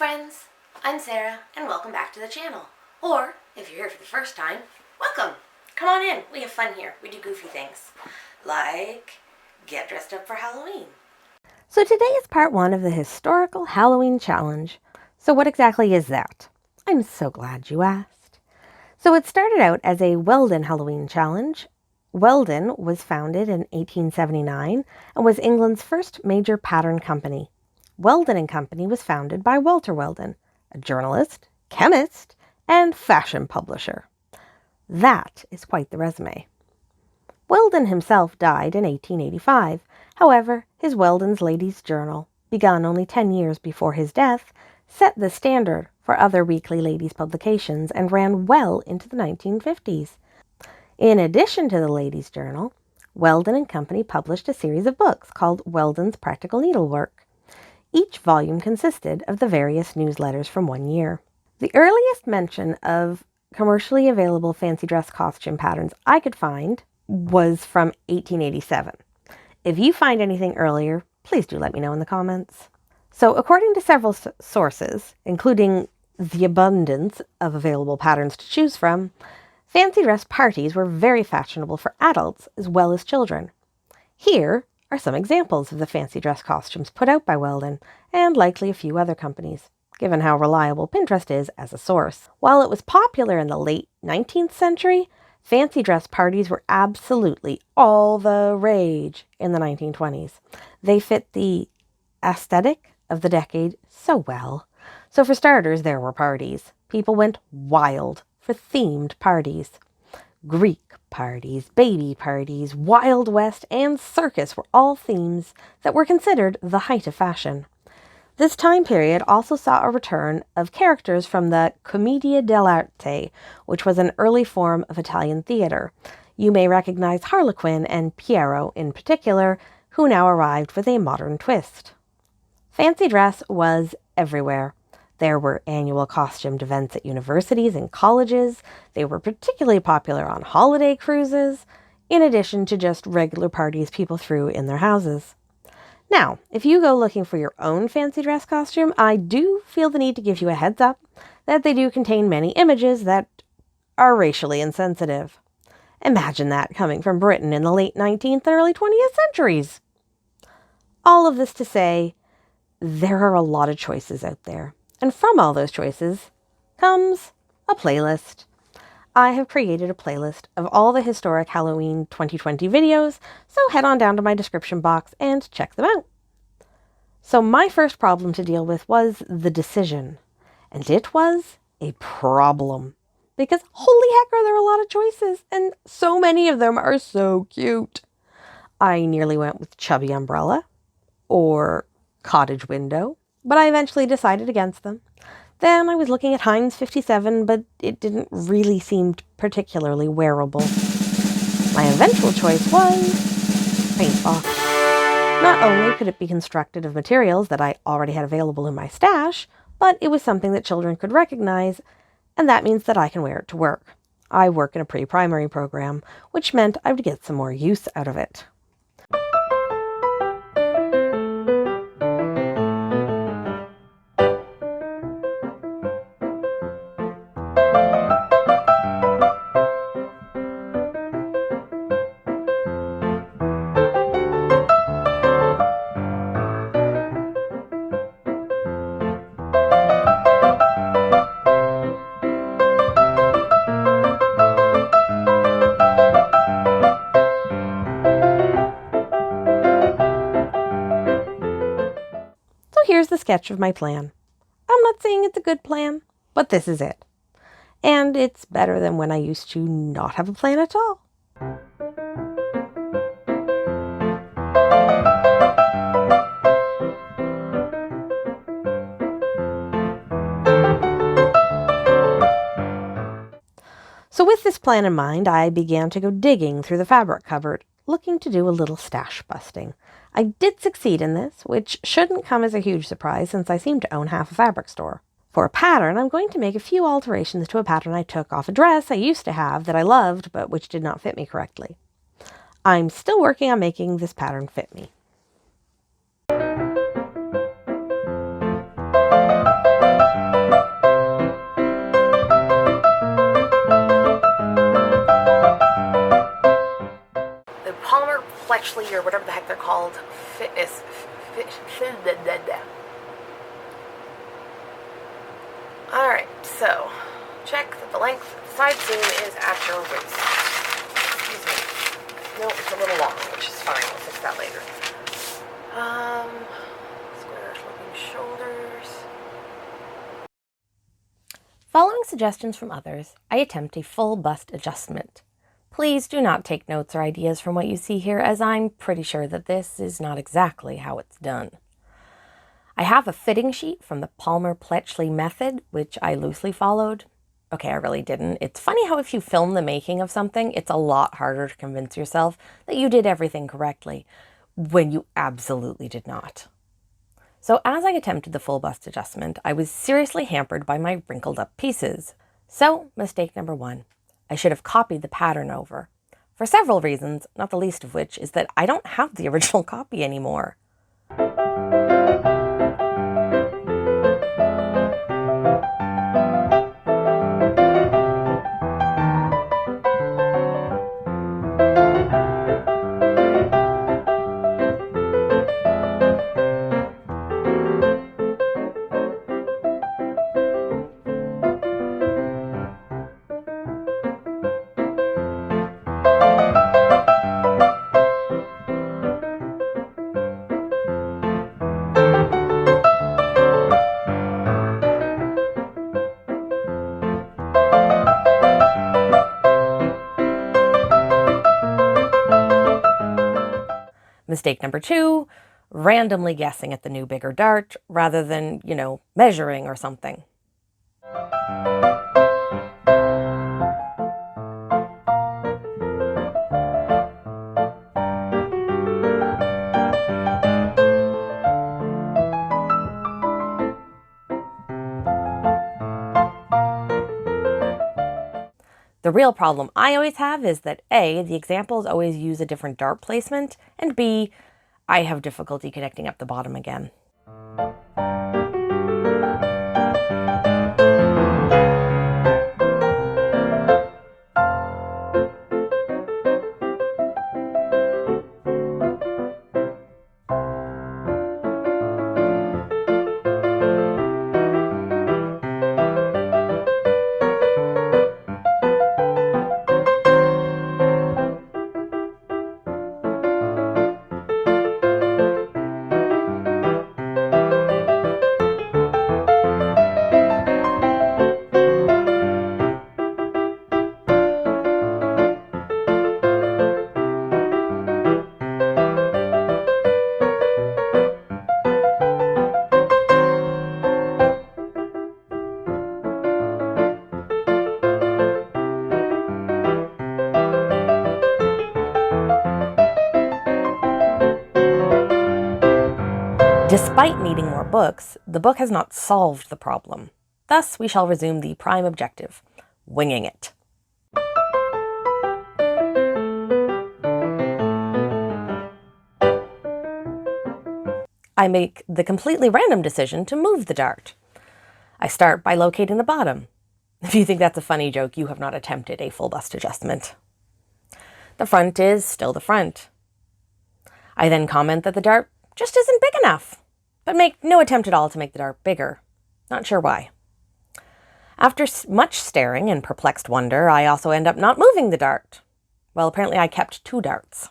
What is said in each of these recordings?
friends, I'm Sarah and welcome back to the channel. Or, if you're here for the first time, welcome! Come on in, we have fun here. We do goofy things, like get dressed up for Halloween. So today is part 1 of the historical Halloween challenge. So what exactly is that? I'm so glad you asked. So it started out as a Weldon Halloween challenge. Weldon was founded in 1879 and was England's first major pattern company. Weldon and Company was founded by Walter Weldon, a journalist, chemist, and fashion publisher. That is quite the resume. Weldon himself died in 1885. However, his Weldon's Ladies' Journal, begun only 10 years before his death, set the standard for other weekly ladies' publications and ran well into the 1950s. In addition to the Ladies' Journal, Weldon and Company published a series of books called Weldon's Practical Needlework. Each volume consisted of the various newsletters from one year. The earliest mention of commercially available fancy dress costume patterns I could find was from 1887. If you find anything earlier, please do let me know in the comments. So according to several sources, including the abundance of available patterns to choose from, fancy dress parties were very fashionable for adults as well as children. Here are some examples of the fancy dress costumes put out by Weldon, and likely a few other companies, given how reliable Pinterest is as a source. While it was popular in the late 19th century, fancy dress parties were absolutely all the rage in the 1920s. They fit the aesthetic of the decade so well. So for starters, there were parties. People went wild for themed parties. Greek parties, baby parties, Wild West, and circus were all themes that were considered the height of fashion. This time period also saw a return of characters from the Commedia dell'arte, which was an early form of Italian theater. You may recognize Harlequin and Piero in particular, who now arrived with a modern twist. Fancy dress was everywhere. There were annual costumed events at universities and colleges. They were particularly popular on holiday cruises, in addition to just regular parties people threw in their houses. Now, if you go looking for your own fancy dress costume, I do feel the need to give you a heads up that they do contain many images that are racially insensitive. Imagine that coming from Britain in the late 19th and early 20th centuries. All of this to say, there are a lot of choices out there. And from all those choices comes a playlist. I have created a playlist of all the historic Halloween 2020 videos, so head on down to my description box and check them out. So my first problem to deal with was the decision. And it was a problem. Because holy heck are there a lot of choices, and so many of them are so cute. I nearly went with chubby umbrella or cottage window, but I eventually decided against them. Then I was looking at Heinz 57, but it didn't really seem particularly wearable. My eventual choice was paintball. Not only could it be constructed of materials that I already had available in my stash, but it was something that children could recognize, and that means that I can wear it to work. I work in a pre-primary program, which meant I would get some more use out of it. Here's the sketch of my plan. I'm not saying it's a good plan, but this is it. And it's better than when I used to not have a plan at all. So with this plan in mind, I began to go digging through the fabric cupboard, looking to do a little stash busting. I did succeed in this, which shouldn't come as a huge surprise since I seem to own half a fabric store. For a pattern, I'm going to make a few alterations to a pattern I took off a dress I used to have that I loved, but which did not fit me correctly. I'm still working on making this pattern fit me. pletchley or whatever the heck they're called fitness. Alright, so check that the length of the side seam is at your waist. Excuse me. No, it's a little long, which is fine. We'll fix that later. Square sloping shoulders. Following suggestions from others, I attempt a full bust adjustment. Please do not take notes or ideas from what you see here, as I'm pretty sure that this is not exactly how it's done. I have a fitting sheet from the Palmer-Pletchley method, which I loosely followed. Okay, I really didn't. It's funny how if you film the making of something, it's a lot harder to convince yourself that you did everything correctly, when you absolutely did not. So as I attempted the full bust adjustment, I was seriously hampered by my wrinkled up pieces. So, mistake number 1. I should have copied the pattern over. For several reasons, not the least of which is that I don't have the original copy anymore. Mistake number 2, randomly guessing at the new bigger dart rather than, measuring or something. The real problem I always have is that A, the examples always use a different dart placement, and B, I have difficulty connecting up the bottom again. Despite needing more books, the book has not solved the problem. Thus, we shall resume the prime objective, winging it. I make the completely random decision to move the dart. I start by locating the bottom. If you think that's a funny joke, you have not attempted a full bust adjustment. The front is still the front. I then comment that the dart just isn't big enough, but make no attempt at all to make the dart bigger. Not sure why. After much staring and perplexed wonder, I also end up not moving the dart. Well, apparently I kept 2 darts.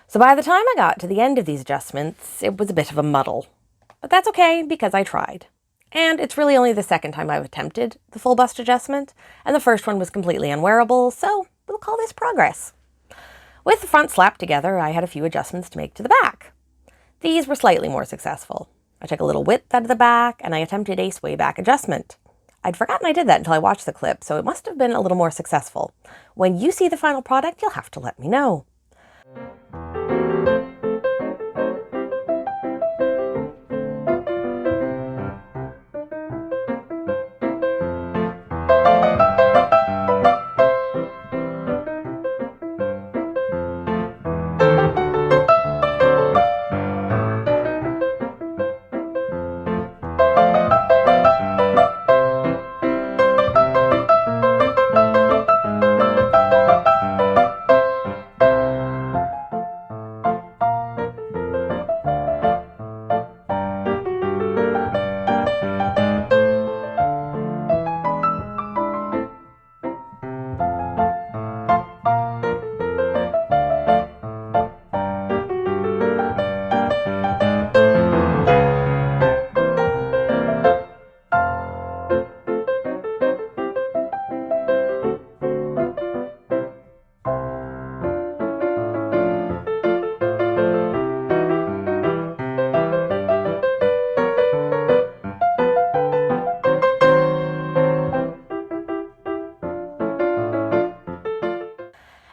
So by the time I got to the end of these adjustments, it was a bit of a muddle. But that's okay, because I tried. And it's really only the second time I've attempted the full bust adjustment, and the first one was completely unwearable, so we'll call this progress. With the front slapped together, I had a few adjustments to make to the back. These were slightly more successful. I took a little width out of the back and I attempted a sway back adjustment. I'd forgotten I did that until I watched the clip, so it must have been a little more successful. When you see the final product, you'll have to let me know.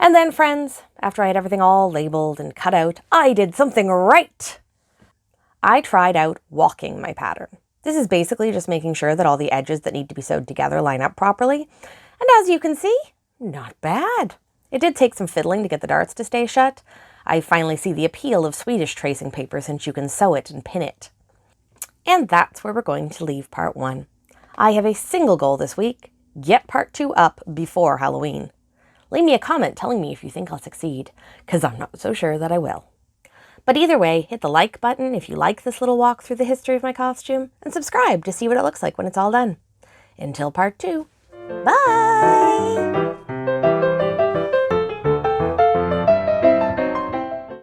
And then, friends, after I had everything all labeled and cut out, I did something right. I tried out walking my pattern. This is basically just making sure that all the edges that need to be sewed together line up properly. And as you can see, not bad. It did take some fiddling to get the darts to stay shut. I finally see the appeal of Swedish tracing paper since you can sew it and pin it. And that's where we're going to leave part 1. I have a single goal this week: get part 2 up before Halloween. Leave me a comment telling me if you think I'll succeed, because I'm not so sure that I will. But either way, hit the like button if you like this little walk through the history of my costume, and subscribe to see what it looks like when it's all done. Until part 2, bye!